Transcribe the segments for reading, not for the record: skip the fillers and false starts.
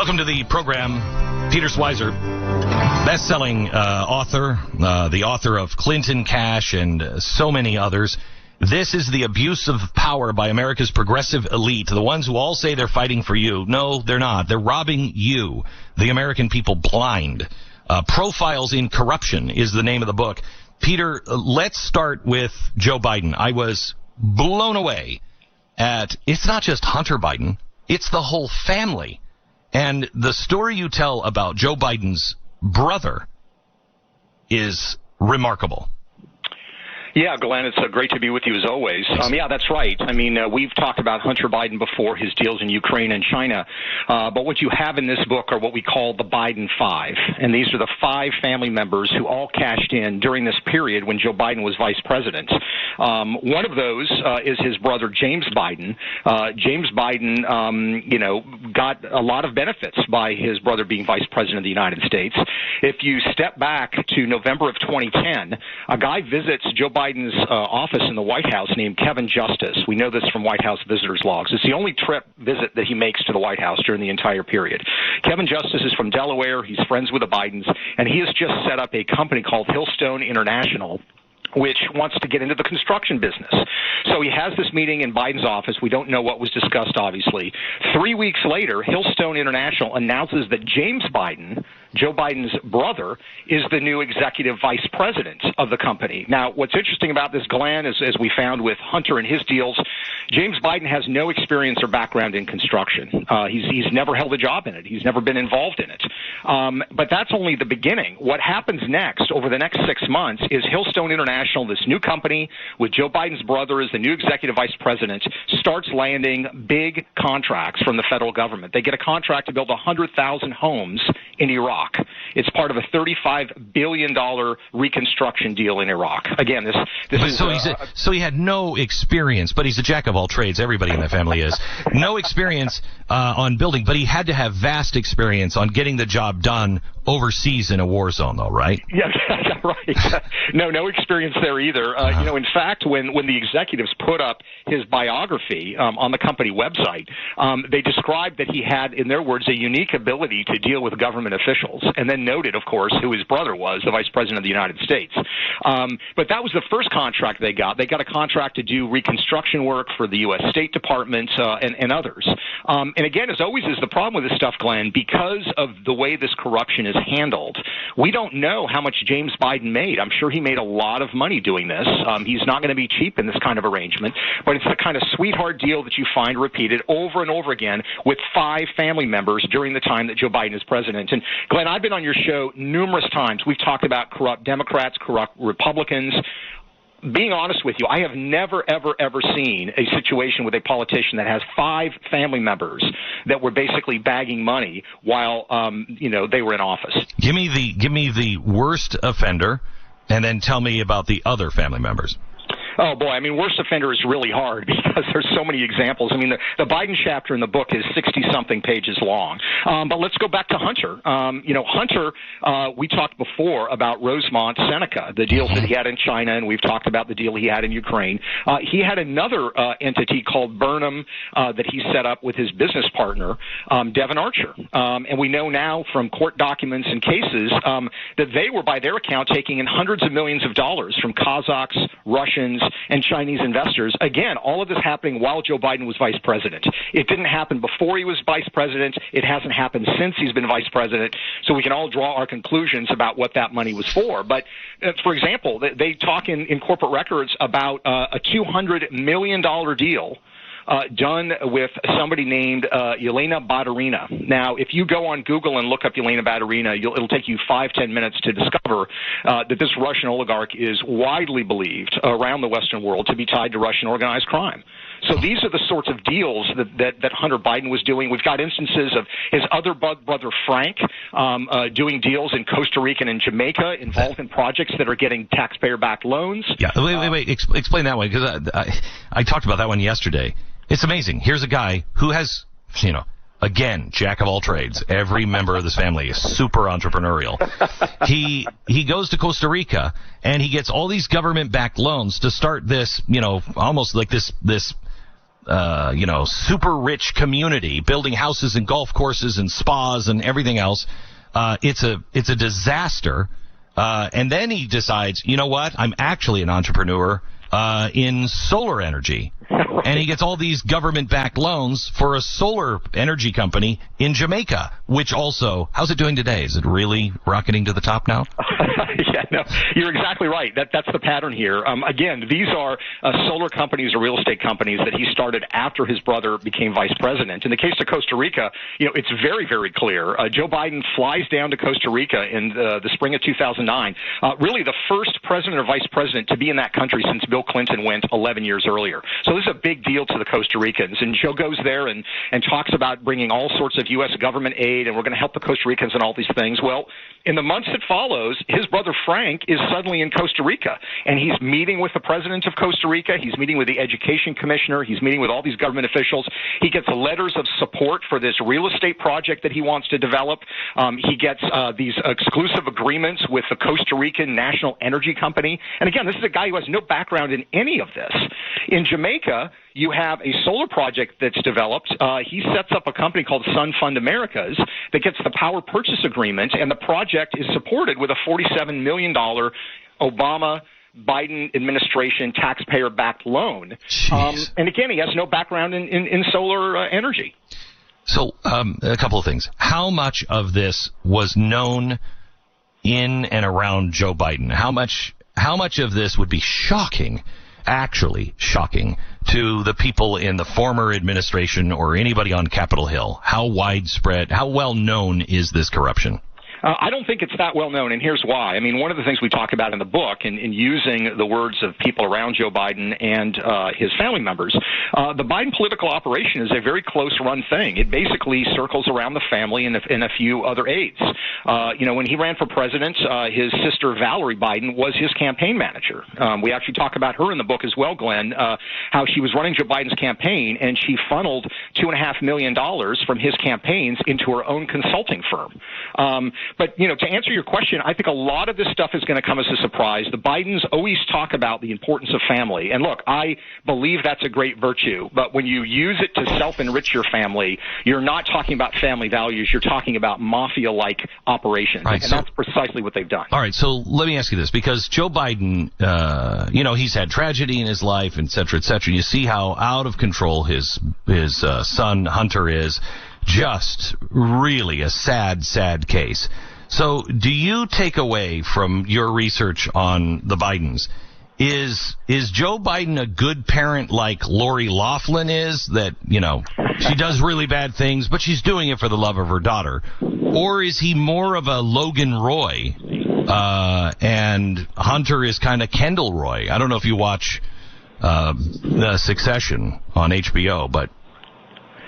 Welcome to the program. Peter Schweizer, best-selling author, the author of Clinton, Cash, and so many others. This is the abuse of power by America's progressive elite, the ones who all say they're fighting for you. No, they're not. They're robbing you, the American people, blind. Profiles in Corruption is the name of the book. Peter, let's start with Joe Biden. I was blown away at, it's not just Hunter Biden, it's the whole family. And the story you tell about Joe Biden's brother is remarkable. Yeah, Glenn, it's great to be with you as always. Yeah, that's right. I mean, we've talked about Hunter Biden before, his deals in Ukraine and China. But what you have in this book are what we call the Biden Five. And these are the five family members who all cashed in during this period when Joe Biden was vice president. One of those is his brother, James Biden. James Biden, got a lot of benefits by his brother being vice president of the United States. If you step back to November of 2010, a guy visits Joe Biden's office in the White House named Kevin Justice. We know this from White House visitors' logs. It's the only visit that he makes to the White House during the entire period. Kevin Justice is from Delaware. He's friends with the Bidens, and he has just set up a company called Hillstone International, which wants to get into the construction business. So he has this meeting in Biden's office. We don't know what was discussed, obviously. 3 weeks later, Hillstone International announces that James Biden, Joe Biden's brother, is the new executive vice president of the company. Now, what's interesting about this, Glenn, is, as we found with Hunter and his deals, James Biden has no experience or background in construction. He's never held a job in it. He's never been involved in it. But that's only the beginning. What happens next, over the next 6 months, is Hillstone International, this new company with Joe Biden's brother as the new executive vice president, starts landing big contracts from the federal government. They get a contract to build 100,000 homes in Iraq. It's part of a $35 billion reconstruction deal in Iraq. Again, this is... So he had no experience, but he's a jack of all trades. Everybody in the family is. No experience on building, but he had to have vast experience on getting the job done overseas in a war zone, though, right? Yeah, right. No experience there either. In fact, when the executives put up his biography on the company website, they described that he had, in their words, a unique ability to deal with government officials, and then noted, of course, who his brother was, the vice president of the United States. But that was the first contract they got. They got a contract to do reconstruction work for the U.S. State Department and others. And again, as always is the problem with this stuff, Glenn, because of the way this corruption is handled, we don't know how much James Biden made. I'm sure he made a lot of money doing this. He's not going to be cheap in this kind of arrangement, but it's the kind of sweetheart deal that you find repeated over and over again with five family members during the time that Joe Biden is president. And Glenn, I've been on your show numerous times. We've talked about corrupt Democrats, corrupt Republicans. Being honest with you, I have never, ever seen a situation with a politician that has five family members that were basically bagging money while, they were in office. Give me the worst offender, and then tell me about the other family members. Oh, boy. I mean, worst offender is really hard because there's so many examples. I mean, the Biden chapter in the book is 60-something pages long. But let's go back to Hunter. Hunter, we talked before about Rosemont Seneca, the deals that he had in China, and we've talked about the deal he had in Ukraine. He had another entity called Burnham that he set up with his business partner, Devin Archer. And we know now from court documents and cases that they were, by their account, taking in hundreds of millions of dollars from Kazakhs, Russians, and Chinese investors. Again, all of this happening while Joe Biden was vice president. It didn't happen before he was vice president. It hasn't happened since he's been vice president. So we can all draw our conclusions about what that money was for. But, for example, they talk in corporate records about a $200 million deal done with somebody named Yelena Baturina. Now, if you go on Google and look up Yelena Baturina, it'll take you 5-10 minutes to discover that this Russian oligarch is widely believed around the Western world to be tied to Russian organized crime. So these are the sorts of deals that Hunter Biden was doing. We've got instances of his other brother, Frank, doing deals in Costa Rica and in Jamaica, involved in projects that are getting taxpayer-backed loans. Yeah, wait. Explain that one, because I talked about that one yesterday. It's amazing. Here's a guy who has, again, jack of all trades. Every member of this family is super entrepreneurial. He goes to Costa Rica, and he gets all these government-backed loans to start this, almost like this super rich community, building houses and golf courses and spas and everything else. It's a disaster. And then he decides, you know what? I'm actually an entrepreneur in solar energy. And he gets all these government-backed loans for a solar energy company in Jamaica, which also, how's it doing today? Is it really rocketing to the top now? Yeah, no, you're exactly right. That's the pattern here. Again, these are solar companies or real estate companies that he started after his brother became vice president. In the case of Costa Rica, it's very, very clear. Joe Biden flies down to Costa Rica in the spring of 2009, really the first president or vice president to be in that country since Bill Clinton went 11 years earlier. So this is a big deal to the Costa Ricans. And Joe goes there and talks about bringing all sorts of U.S. government aid, and we're going to help the Costa Ricans and all these things. Well, in the months that follows, his brother Frank is suddenly in Costa Rica, and he's meeting with the president of Costa Rica. He's meeting with the education commissioner. He's meeting with all these government officials. He gets letters of support for this real estate project that he wants to develop. He gets these exclusive agreements with the Costa Rican National Energy Company. And again, this is a guy who has no background in any of this. In Jamaica, you have a solar project that's developed. He sets up a company called Sun Fund Americas that gets the power purchase agreement, and the project is supported with a $47 million Obama-Biden administration taxpayer-backed loan. And again, he has no background in solar energy. So a couple of things. How much of this was known in and around Joe Biden? How much of this would be shocking, actually shocking, to the people in the former administration or anybody on Capitol Hill? How widespread, how well known is this corruption? I don't think it's that well known, and here's why. I mean, one of the things we talk about in the book, in using the words of people around Joe Biden and his family members, the Biden political operation is a very close-run thing. It basically circles around the family and a few other aides. When he ran for president, his sister Valerie Biden was his campaign manager. We actually talk about her in the book as well, Glenn, how she was running Joe Biden's campaign, and she funneled $2.5 million from his campaigns into her own consulting firm. But, to answer your question, I think a lot of this stuff is going to come as a surprise. The Bidens always talk about the importance of family. And look, I believe that's a great virtue. But when you use it to self-enrich your family, you're not talking about family values. You're talking about mafia-like operations. Right, and that's precisely what they've done. All right. So let me ask you this, because Joe Biden, he's had tragedy in his life, et cetera, et cetera. You see how out of control his son Hunter is. Just really a sad, sad case. So do you take away from your research on the Bidens, is Joe Biden a good parent like Lori Loughlin is, that, she does really bad things, but she's doing it for the love of her daughter? Or is he more of a Logan Roy, and Hunter is kind of Kendall Roy? I don't know if you watch the Succession on HBO, but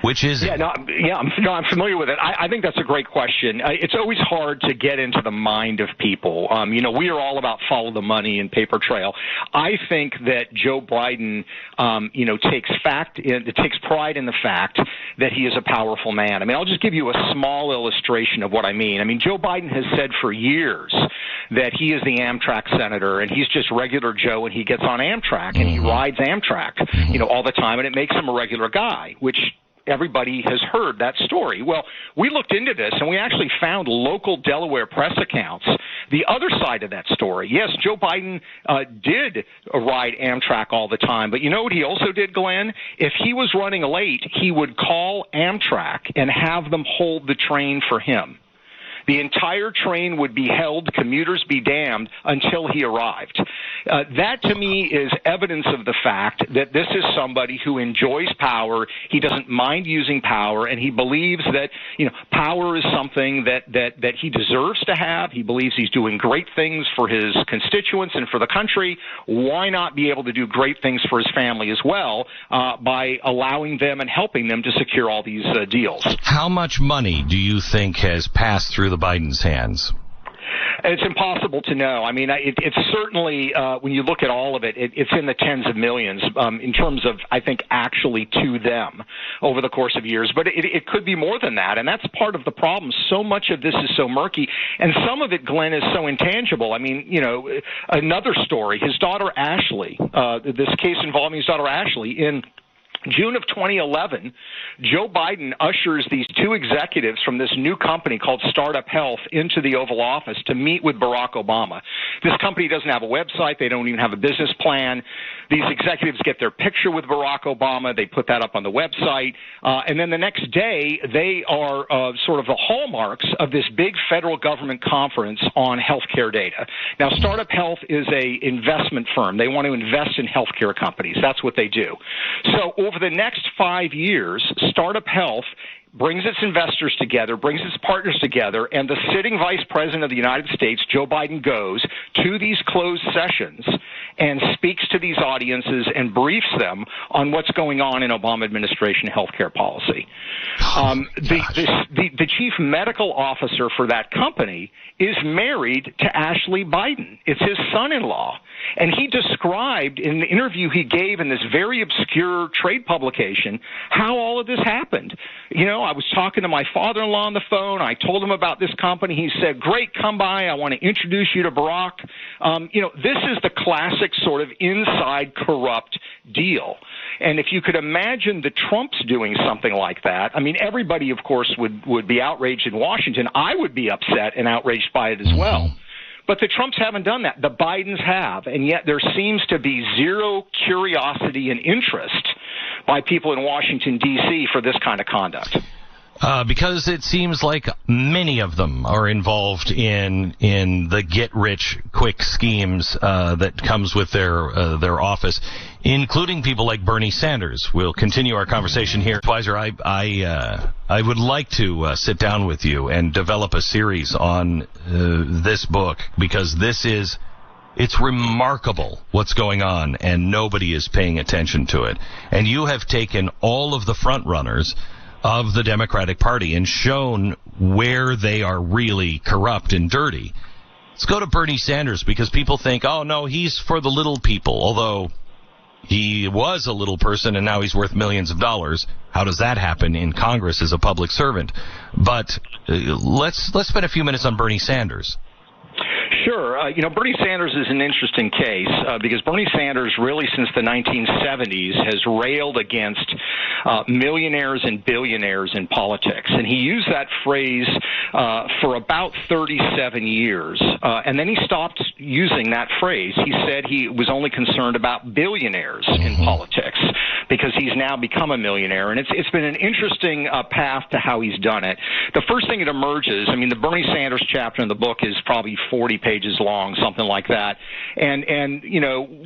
which is it? I'm familiar with it. I think that's a great question. It's always hard to get into the mind of people. We are all about follow the money and paper trail. I think that Joe Biden, takes pride in the fact that he is a powerful man. I mean, I'll just give you a small illustration of what I mean. I mean, Joe Biden has said for years that he is the Amtrak senator, and he's just regular Joe, and he gets on Amtrak, and he rides Amtrak, all the time, and it makes him a regular guy, which everybody has heard that story. Well, we looked into this, and we actually found local Delaware press accounts. The other side of that story, yes, Joe Biden did ride Amtrak all the time, but you know what he also did, Glenn? If he was running late, he would call Amtrak and have them hold the train for him. The entire train would be held, commuters be damned, until he arrived. That, to me, is evidence of the fact that this is somebody who enjoys power. He doesn't mind using power, and he believes that, power is something that he deserves to have. He believes he's doing great things for his constituents and for the country. Why not be able to do great things for his family as well by allowing them and helping them to secure all these deals? How much money do you think has passed through the Biden's hands? It's impossible to know. I mean, it's certainly, when you look at all of it, it's in the tens of millions in terms of, I think, actually to them over the course of years. But it could be more than that, and that's part of the problem. So much of this is so murky, and some of it, Glenn, is so intangible. I mean, another story, his daughter Ashley, this case involving his daughter Ashley in June of 2011, Joe Biden ushers these two executives from this new company called Startup Health into the Oval Office to meet with Barack Obama. This company doesn't have a website. They don't even have a business plan. These executives get their picture with Barack Obama. They put that up on the website. And then the next day, they are sort of the hallmarks of this big federal government conference on healthcare data. Now, Startup Health is a investment firm. They want to invest in healthcare companies. That's what they do. So over the next 5 years, Startup Health brings its investors together, brings its partners together, and the sitting vice president of the United States, Joe Biden, goes to these closed sessions and speaks to these audiences and briefs them on what's going on in Obama administration healthcare policy. The chief medical officer for that company is married to Ashley Biden. It's his son-in-law. And he described in the interview he gave in this very obscure trade publication how all of this happened. You know, I was talking to my father-in-law on the phone. I told him about this company. He said, great, come by. I want to introduce you to Barack. This is the classic sort of inside corrupt deal. And if you could imagine the Trumps doing something like that, I mean, everybody, of course, would be outraged in Washington. I would be upset and outraged by it as well. But the Trumps haven't done that. The Bidens have, and yet there seems to be zero curiosity and interest by people in Washington, D.C. for this kind of conduct. Because it seems like many of them are involved in the get-rich-quick schemes that comes with their office, including people like Bernie Sanders. We'll continue our conversation here. Schweizer, I would like to sit down with you and develop a series on this book, because it's remarkable what's going on, and nobody is paying attention to it. And you have taken all of the front runners of the Democratic Party and shown where they are really corrupt and dirty. Let's go to Bernie Sanders, because people think, oh, no, he's for the little people, although he was a little person and now he's worth millions of dollars. How does that happen in Congress as a public servant? But let's spend a few minutes on Bernie Sanders. Sure. Bernie Sanders is an interesting case because Bernie Sanders really since the 1970s has railed against millionaires and billionaires in politics. And he used that phrase for about 37 years. And then he stopped using that phrase. He said he was only concerned about billionaires in politics because he's now become a millionaire. And it's been an interesting path to how he's done it. The first thing that emerges, I mean, the Bernie Sanders chapter in the book is probably 40 pages long, something like that. And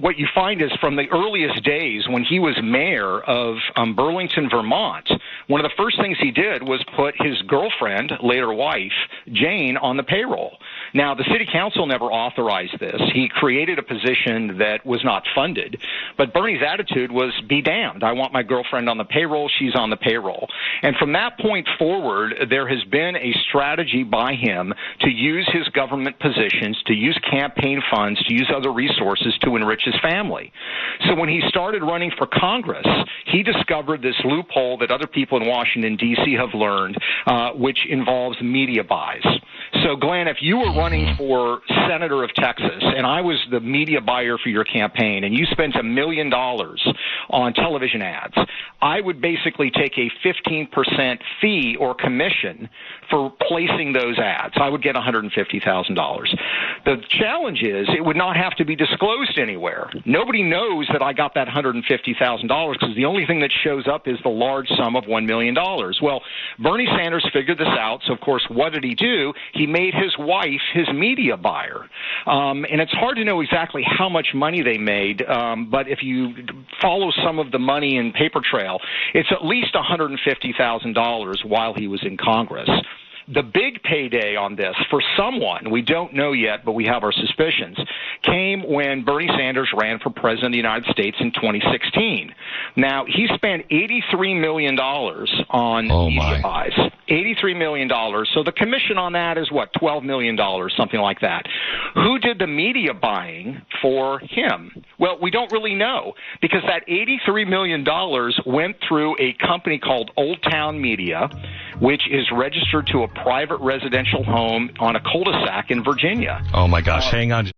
what you find is from the earliest days when he was mayor of Burlington, Vermont, one of the first things he did was put his girlfriend, later wife, Jane, on the payroll. Now, the city council never authorized this. He created a position that was not funded. But Bernie's attitude was, be damned. I want my girlfriend on the payroll. She's on the payroll. And from that point forward, there has been a strategy by him to use his government positions, to use campaign funds, to use other resources to enrich his family. So when he started running for Congress, he discovered this loophole that other people in Washington, D.C. have learned, which involves media buys. So, Glenn, if you were running for senator of Texas and I was the media buyer for your campaign and you spent $1 million on television ads, I would basically take a 15% fee or commission for placing those ads. I would get $150,000. The challenge is it would not have to be disclosed anywhere. Nobody knows that I got that $150,000 because the only thing that shows up is the large sum of $1 million. Well, Bernie Sanders figured this out, so of course, what did he do? He made his wife his media buyer. And it's hard to know exactly how much money they made, but if you follow some of the money in paper trail, it's at least $150,000 while he was in Congress. The big payday on this for someone, we don't know yet, but we have our suspicions, came when Bernie Sanders ran for president of the United States in 2016. Now, he spent $83 million on media buys. $83 million. So the commission on that is what, $12 million, something like that. Who did the media buying for him? Well, we don't really know because that $83 million went through a company called Old Town Media, which is registered to a private residential home on a cul-de-sac in Virginia. Oh, my gosh. Hang on.